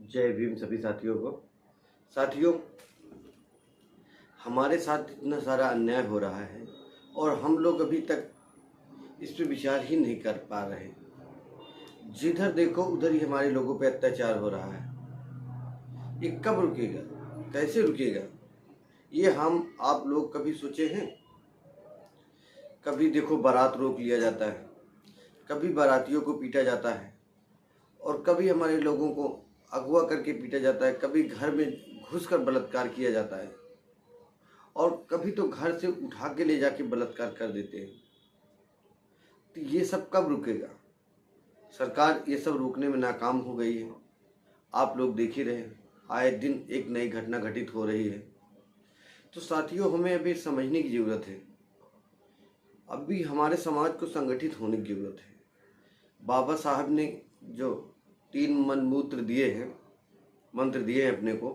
जय भीम सभी साथियों को। साथियों, हमारे साथ इतना सारा अन्याय हो रहा है और हम लोग अभी तक इस पे विचार ही नहीं कर पा रहे। जिधर देखो उधर ही हमारे लोगों पे अत्याचार हो रहा है। ये कब रुकेगा? कैसे रुकेगा? ये हम आप लोग कभी सोचे हैं? कभी देखो बारात रोक लिया जाता है, कभी बारातियों को पीटा जाता है और कभी हमारे लोगों को अगवा करके पीटा जाता है, कभी घर में घुसकर बलात्कार किया जाता है और कभी तो घर से उठा के ले जाके बलात्कार कर देते हैं। तो ये सब कब रुकेगा? सरकार ये सब रोकने में नाकाम हो गई है। आप लोग देख ही रहे हैं, आए दिन एक नई घटना घटित हो रही है। तो साथियों, हमें अभी समझने की ज़रूरत है। अभी हमारे समाज को संगठित होने की ज़रूरत है। बाबा साहब ने जो 3 मंत्र दिए हैं अपने को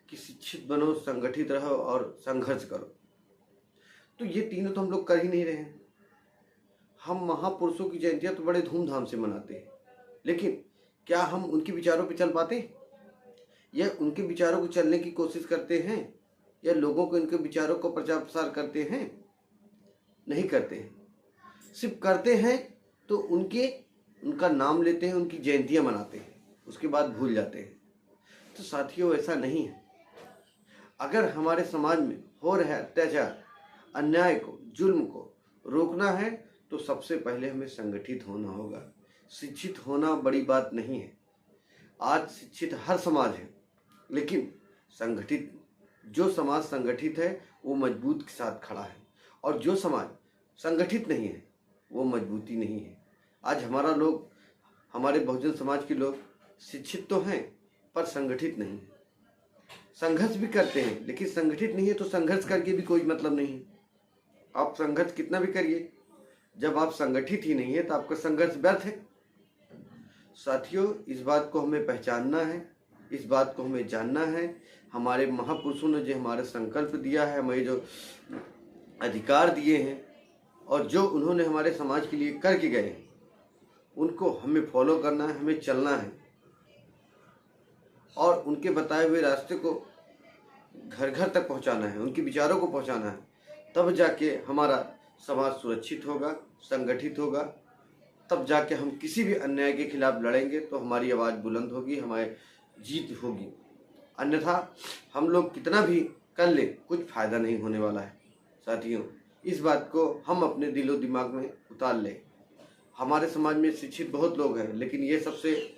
कि शिक्षित बनो, संगठित रहो और संघर्ष करो। तो ये तीनों तो हम लोग कर ही नहीं रहे हैं। हम महापुरुषों की जयंतियाँ तो बड़े धूमधाम से मनाते हैं, लेकिन क्या हम उनके विचारों पे चल पाते हैं? या उनके विचारों को चलने की कोशिश करते हैं? या लोगों को इनके विचारों को प्रचार प्रसार करते हैं? नहीं करते हैं। सिर्फ करते हैं तो उनका नाम लेते हैं, उनकी जयंतियाँ मनाते हैं, उसके बाद भूल जाते हैं। तो साथियों, ऐसा नहीं है। अगर हमारे समाज में हो रहे अत्याचार, अन्याय को, जुल्म को रोकना है तो सबसे पहले हमें संगठित होना होगा। शिक्षित होना बड़ी बात नहीं है। आज शिक्षित हर समाज है, लेकिन जो समाज संगठित है वो मजबूत के साथ खड़ा है, और जो समाज संगठित नहीं है वो मजबूती नहीं है। आज हमारे बहुजन समाज के लोग शिक्षित तो हैं पर संगठित नहीं है। संघर्ष भी करते हैं लेकिन संगठित नहीं है, तो संघर्ष करके भी कोई मतलब नहीं है। आप संघर्ष कितना भी करिए, जब आप संगठित ही नहीं है तो आपका संघर्ष व्यर्थ है। साथियों, इस बात को हमें पहचानना है, इस बात को हमें जानना है। हमारे महापुरुषों ने जो हमारे संकल्प दिया है, हमें जो अधिकार दिए हैं और जो उन्होंने हमारे समाज के लिए करके गए हैं, उनको हमें फॉलो करना है, हमें चलना है और उनके बताए हुए रास्ते को घर घर तक पहुंचाना है, उनके विचारों को पहुंचाना है। तब जाके हमारा समाज सुरक्षित होगा, संगठित होगा। तब जाके हम किसी भी अन्याय के खिलाफ लड़ेंगे तो हमारी आवाज़ बुलंद होगी, हमारी जीत होगी। अन्यथा हम लोग कितना भी कर ले, कुछ फ़ायदा नहीं होने वाला है। साथियों, इस बात को हम अपने दिलो दिमाग में उतार लें। हमारे समाज में शिक्षित बहुत लोग हैं, लेकिन ये सबसे